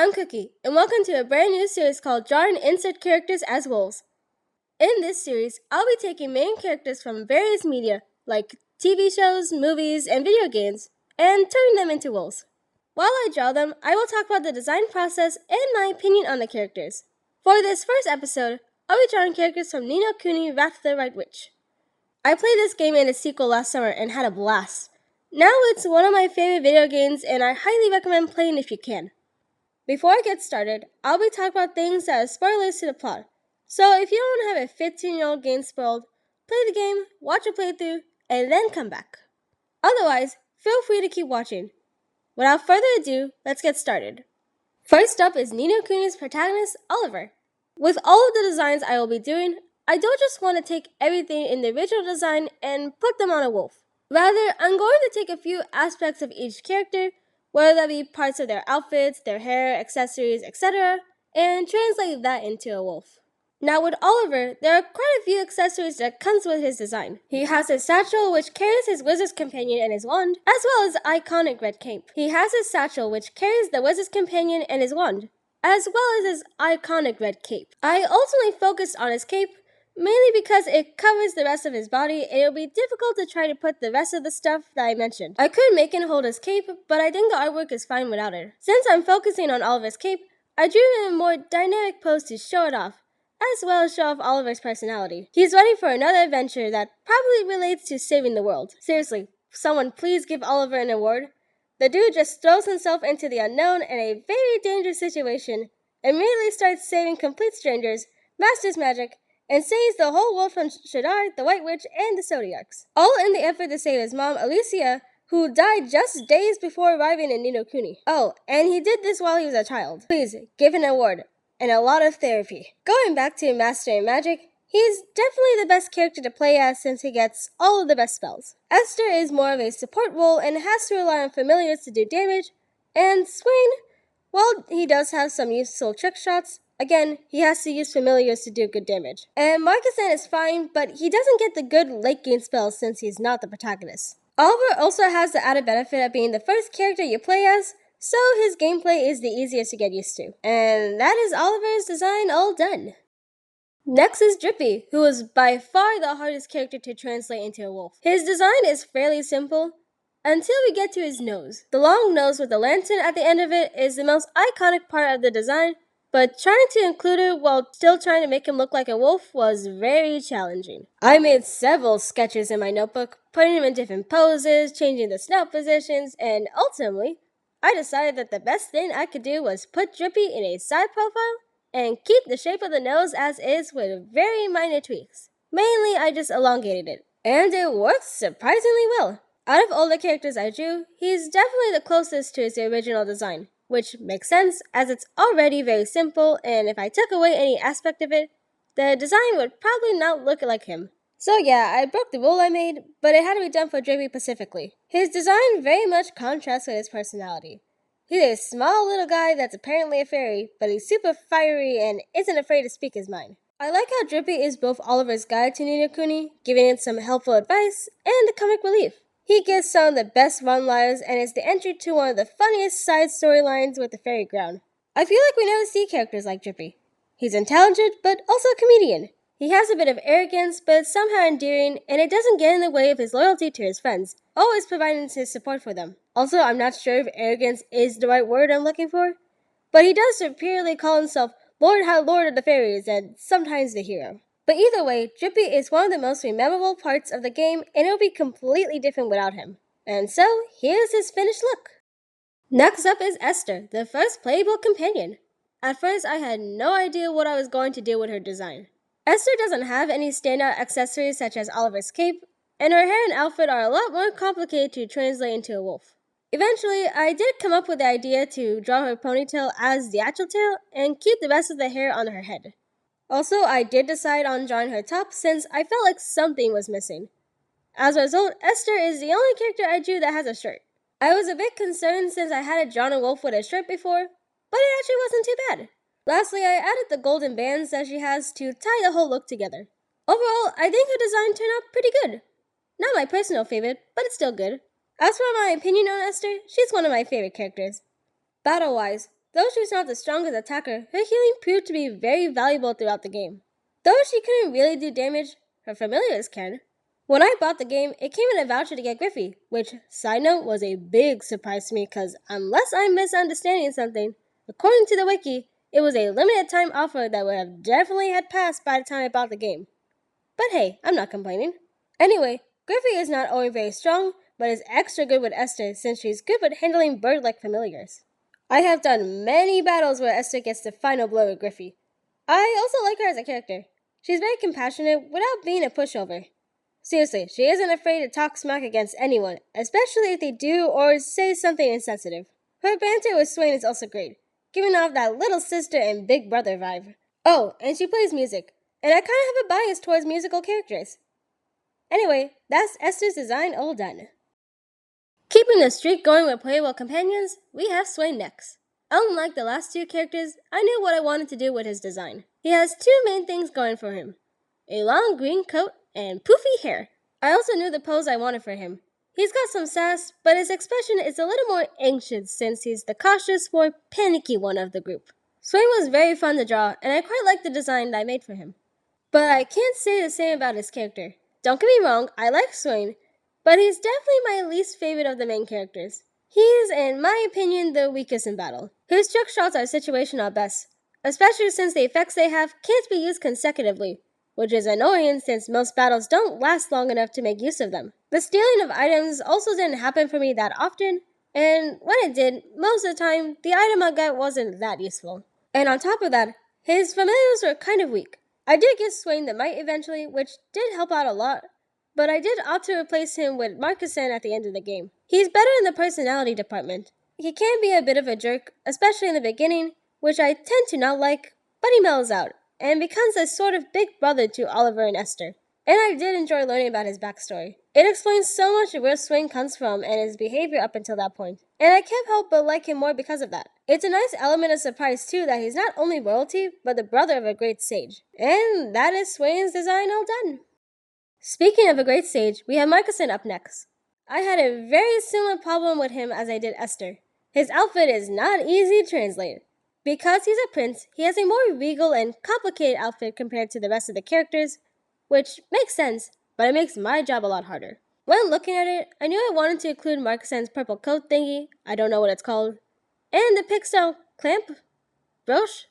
I'm Cookie, and welcome to a brand new series called Draw and Insert Characters as Wolves. In this series, I'll be taking main characters from various media, like TV shows, movies, and video games, and turning them into wolves. While I draw them, I will talk about the design process and my opinion on the characters. For this first episode, I'll be drawing characters from Ni No Kuni, Wrath of the Red Witch. I played this game in a sequel last summer and had a blast. Now it's one of my favorite video games, and I highly recommend playing if you can. Before I get started, I'll be talking about things that are spoilers to the plot. So if you don't want to have a 15-year-old game spoiled, play the game, watch a playthrough, and then come back. Otherwise, feel free to keep watching. Without further ado, let's get started. First up is Ni No Kuni's protagonist, Oliver. With all of the designs I will be doing, I don't just want to take everything in the original design and put them on a wolf. Rather, I'm going to take a few aspects of each character, whether that be parts of their outfits, their hair, accessories, etc., and translate that into a wolf. Now with Oliver, there are quite a few accessories that comes with his design. He has his satchel, which carries his wizard's companion and his wand, as well as the iconic red cape. He has his satchel, which carries the wizard's companion and his wand, as well as his iconic red cape. I ultimately focused on his cape, mainly because it covers the rest of his body and it will be difficult to try to put the rest of the stuff that I mentioned. I could make him hold his cape, but I think the artwork is fine without it. Since I'm focusing on Oliver's cape, I drew him in a more dynamic pose to show it off, as well as show off Oliver's personality. He's ready for another adventure that probably relates to saving the world. Seriously, someone please give Oliver an award. The dude just throws himself into the unknown in a very dangerous situation, immediately starts saving complete strangers, masters magic, and saves the whole world from Shadar, the White Witch, and the Zodiacs. All in the effort to save his mom, Alicia, who died just days before arriving in Ni No Kuni. Oh, and he did this while he was a child. Please, give an award, and a lot of therapy. Going back to mastering magic, he's definitely the best character to play as since he gets all of the best spells. Esther is more of a support role and has to rely on familiars to do damage, and Swain, while he does have some useful trick shots, again, he has to use familiars to do good damage. And Marcusan is fine, but he doesn't get the good late game spells since he's not the protagonist. Oliver also has the added benefit of being the first character you play as, so his gameplay is the easiest to get used to. And that is Oliver's design all done. Next is Drippy, who is by far the hardest character to translate into a wolf. His design is fairly simple, until we get to his nose. The long nose with the lantern at the end of it is the most iconic part of the design, but trying to include it while still trying to make him look like a wolf was very challenging. I made several sketches in my notebook, putting him in different poses, changing the snout positions, and ultimately, I decided that the best thing I could do was put Drippy in a side profile and keep the shape of the nose as is with very minor tweaks. Mainly, I just elongated it, and it works surprisingly well. Out of all the characters I drew, he's definitely the closest to his original design, which makes sense as it's already very simple, and if I took away any aspect of it, the design would probably not look like him. So yeah, I broke the rule I made, but it had to be done for Drippy specifically. His design very much contrasts with his personality. He's a small little guy that's apparently a fairy, but he's super fiery and isn't afraid to speak his mind. I like how Drippy is both Oliver's guide to Ni No Kuni, giving it some helpful advice, and the comic relief. He gives some of the best one-liners and is the entry to one of the funniest side storylines with the fairy ground. I feel like we never see characters like Drippy. He's intelligent, but also a comedian. He has a bit of arrogance, but it's somehow endearing, and it doesn't get in the way of his loyalty to his friends, always providing his support for them. Also, I'm not sure if arrogance is the right word I'm looking for, but he does superiorly call himself Lord of the Fairies and sometimes the hero. But either way, Drippy is one of the most memorable parts of the game, and it will be completely different without him. And so, here's his finished look. Next up is Esther, the first playable companion. At first, I had no idea what I was going to do with her design. Esther doesn't have any standout accessories such as Oliver's cape, and her hair and outfit are a lot more complicated to translate into a wolf. Eventually, I did come up with the idea to draw her ponytail as the actual tail and keep the rest of the hair on her head. Also, I did decide on drawing her top since I felt like something was missing. As a result, Esther is the only character I drew that has a shirt. I was a bit concerned since I hadn't drawn a wolf with a shirt before, but it actually wasn't too bad. Lastly, I added the golden bands that she has to tie the whole look together. Overall, I think her design turned out pretty good. Not my personal favorite, but it's still good. As for my opinion on Esther, she's one of my favorite characters. Battle-wise, Though she's not the strongest attacker, her healing proved to be very valuable throughout the game. Though she couldn't really do damage, her familiars can. When I bought the game, it came in a voucher to get Griffey, which, side note, was a big surprise to me because unless I'm misunderstanding something, according to the wiki, it was a limited time offer that would have definitely had passed by the time I bought the game. But hey, I'm not complaining. Anyway, Griffey is not only very strong, but is extra good with Esther since she's good with handling bird-like familiars. I have done many battles where Esther gets the final blow with Griffey. I also like her as a character. She's very compassionate without being a pushover. Seriously, she isn't afraid to talk smack against anyone, especially if they do or say something insensitive. Her banter with Swain is also great, giving off that little sister and big brother vibe. Oh, and she plays music, and I kind of have a bias towards musical characters. Anyway, that's Esther's design all done. Keeping the streak going with playable companions, we have Swain next. Unlike the last two characters, I knew what I wanted to do with his design. He has two main things going for him: a long green coat and poofy hair. I also knew the pose I wanted for him. He's got some sass, but his expression is a little more anxious since he's the cautious, more panicky one of the group. Swain was very fun to draw, and I quite liked the design that I made for him. But I can't say the same about his character. Don't get me wrong, I like Swain, but he's definitely my least favorite of the main characters. He's, in my opinion, the weakest in battle. His trick shots are situational at best, especially since the effects they have can't be used consecutively, which is annoying since most battles don't last long enough to make use of them. The stealing of items also didn't happen for me that often, and when it did, most of the time, the item I got wasn't that useful. And on top of that, his familiars were kind of weak. I did get Swain the Might eventually, which did help out a lot, but I did opt to replace him with Marcuson at the end of the game. He's better in the personality department. He can be a bit of a jerk, especially in the beginning, which I tend to not like, but he mellows out and becomes a sort of big brother to Oliver and Esther. And I did enjoy learning about his backstory. It explains so much of where Swain comes from and his behavior up until that point. And I can't help but like him more because of that. It's a nice element of surprise too that he's not only royalty, but the brother of a great sage. And that is Swain's design all done. Speaking of a great sage, we have Marcuson up next. I had a very similar problem with him as I did Esther. His outfit is not easy to translate. Because he's a prince, he has a more regal and complicated outfit compared to the rest of the characters, which makes sense, but it makes my job a lot harder. When looking at it, I knew I wanted to include Marcuson's purple coat thingy, I don't know what it's called, and the pixel clamp, brooch,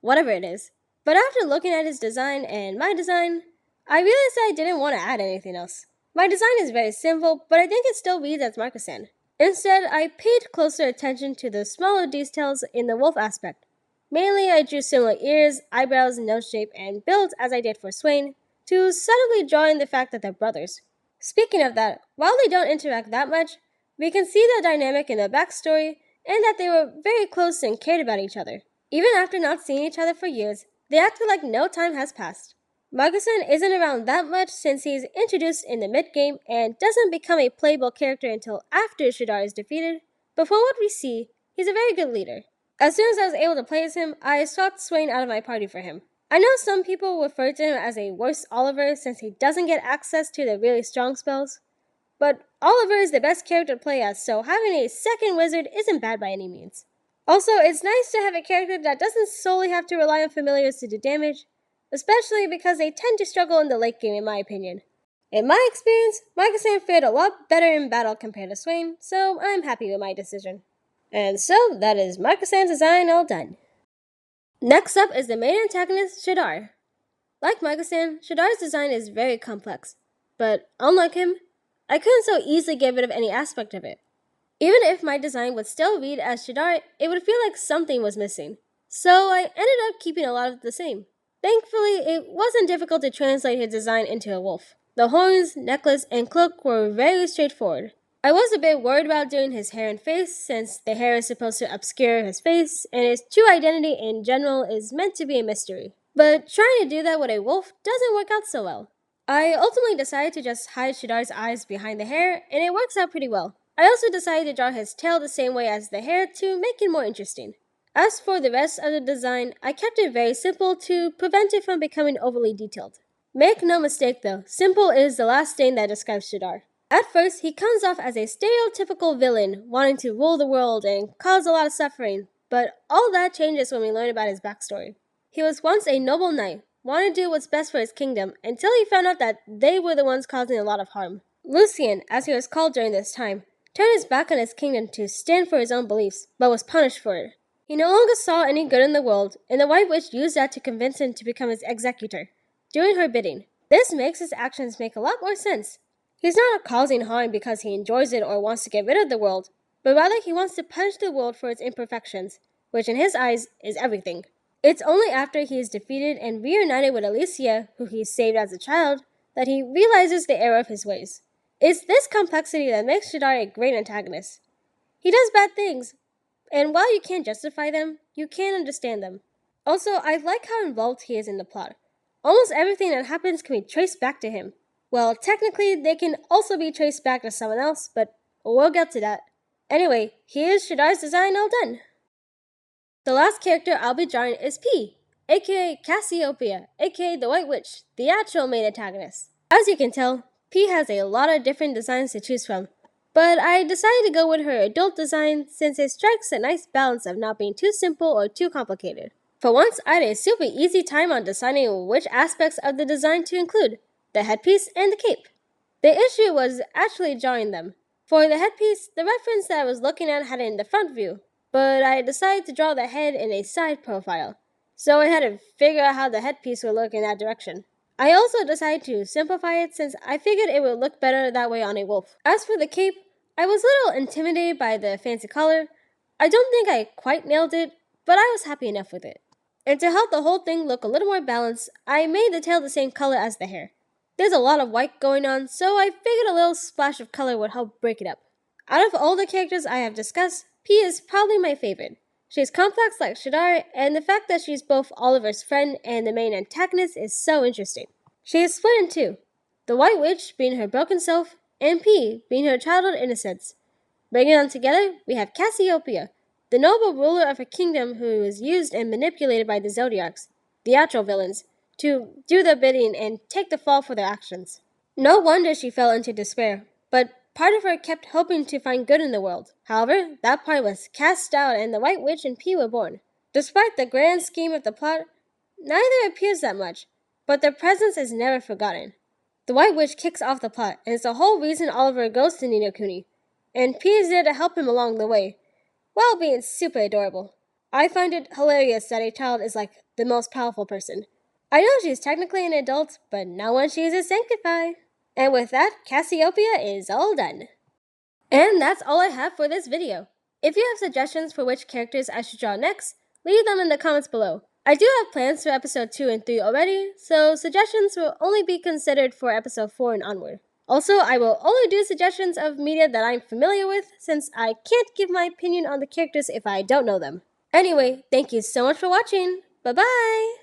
whatever it is. But after looking at his design and my design, I realized that I didn't want to add anything else. My design is very simple, but I think it still reads as Marcuson. Instead, I paid closer attention to the smaller details in the wolf aspect. Mainly, I drew similar ears, eyebrows, nose shape, and build as I did for Swain, to subtly draw in the fact that they're brothers. Speaking of that, while they don't interact that much, we can see the dynamic in the backstory and that they were very close and cared about each other. Even after not seeing each other for years, they acted like no time has passed. Marcuson isn't around that much since he's introduced in the mid-game and doesn't become a playable character until after Shadar is defeated, but from what we see, he's a very good leader. As soon as I was able to play as him, I swapped Swain out of my party for him. I know some people refer to him as a worse Oliver since he doesn't get access to the really strong spells, but Oliver is the best character to play as, so having a second wizard isn't bad by any means. Also, it's nice to have a character that doesn't solely have to rely on familiars to do damage, especially because they tend to struggle in the late game in my opinion. In my experience, Marcuson fared a lot better in battle compared to Swain, so I'm happy with my decision. And so, that is Marcuson's design all done. Next up is the main antagonist, Shadar. Like Marcuson, Shadar's design is very complex, but unlike him, I couldn't so easily get rid of any aspect of it. Even if my design would still read as Shadar, it would feel like something was missing, so I ended up keeping a lot of the same. Thankfully, it wasn't difficult to translate his design into a wolf. The horns, necklace, and cloak were very straightforward. I was a bit worried about doing his hair and face, since the hair is supposed to obscure his face, and his true identity in general is meant to be a mystery. But trying to do that with a wolf doesn't work out so well. I ultimately decided to just hide Shadar's eyes behind the hair, and it works out pretty well. I also decided to draw his tail the same way as the hair to make it more interesting. As for the rest of the design, I kept it very simple to prevent it from becoming overly detailed. Make no mistake though, simple is the last thing that describes Shadar. At first, he comes off as a stereotypical villain, wanting to rule the world and cause a lot of suffering, But all that changes when we learn about his backstory. He was once a noble knight, wanted to do what's best for his kingdom until he found out that they were the ones causing a lot of harm. Lucian, as he was called during this time, turned his back on his kingdom to stand for his own beliefs, but was punished for it. He no longer saw any good in the world, and the White Witch used that to convince him to become his executor, doing her bidding. This makes his actions make a lot more sense. He's not causing harm because he enjoys it or wants to get rid of the world, but rather he wants to punish the world for its imperfections, which in his eyes is everything. It's only after he is defeated and reunited with Alicia, who he saved as a child, that he realizes the error of his ways. It's this complexity that makes Shadar a great antagonist. He does bad things, and while you can't justify them, you can understand them. Also, I like how involved he is in the plot. Almost everything that happens can be traced back to him. Well, technically, they can also be traced back to someone else, but we'll get to that. Anyway, here's Shadar's design all done. The last character I'll be drawing is P, aka Cassiopeia, aka the White Witch, the actual main antagonist. As you can tell, P has a lot of different designs to choose from, but I decided to go with her adult design since it strikes a nice balance of not being too simple or too complicated. For once, I had a super easy time on deciding which aspects of the design to include, the headpiece and the cape. The issue was actually drawing them. For the headpiece, the reference that I was looking at had it in the front view, but I decided to draw the head in a side profile, so I had to figure out how the headpiece would look in that direction. I also decided to simplify it since I figured it would look better that way on a wolf. As for the cape, I was a little intimidated by the fancy color. I don't think I quite nailed it, but I was happy enough with it. And to help the whole thing look a little more balanced, I made the tail the same color as the hair. There's a lot of white going on, so I figured a little splash of color would help break it up. Out of all the characters I have discussed, P is probably my favorite. She's complex like Shadar, and the fact that she's both Oliver's friend and the main antagonist is so interesting. She is split in two, the White Witch being her broken self, and P being her childhood innocence. Bringing them together, we have Cassiopeia, the noble ruler of a kingdom who is used and manipulated by the Zodiacs, the actual villains, to do their bidding and take the fall for their actions. No wonder she fell into despair, but part of her kept hoping to find good in the world. However, that part was cast out and the White Witch and P were born. Despite the grand scheme of the plot, neither appears that much, but their presence is never forgotten. The White Witch kicks off the plot, and it's the whole reason Oliver goes to Ni No Kuni, and P is there to help him along the way, while being super adorable. I find it hilarious that a child is like the most powerful person. I know she's technically an adult, but not when she's a sanctified. And with that, Cassiopeia is all done. And that's all I have for this video. If you have suggestions for which characters I should draw next, leave them in the comments below. I do have plans for episode 2 and 3 already, so suggestions will only be considered for episode 4 and onward. Also, I will only do suggestions of media that I'm familiar with, since I can't give my opinion on the characters if I don't know them. Anyway, thank you so much for watching. Bye-bye!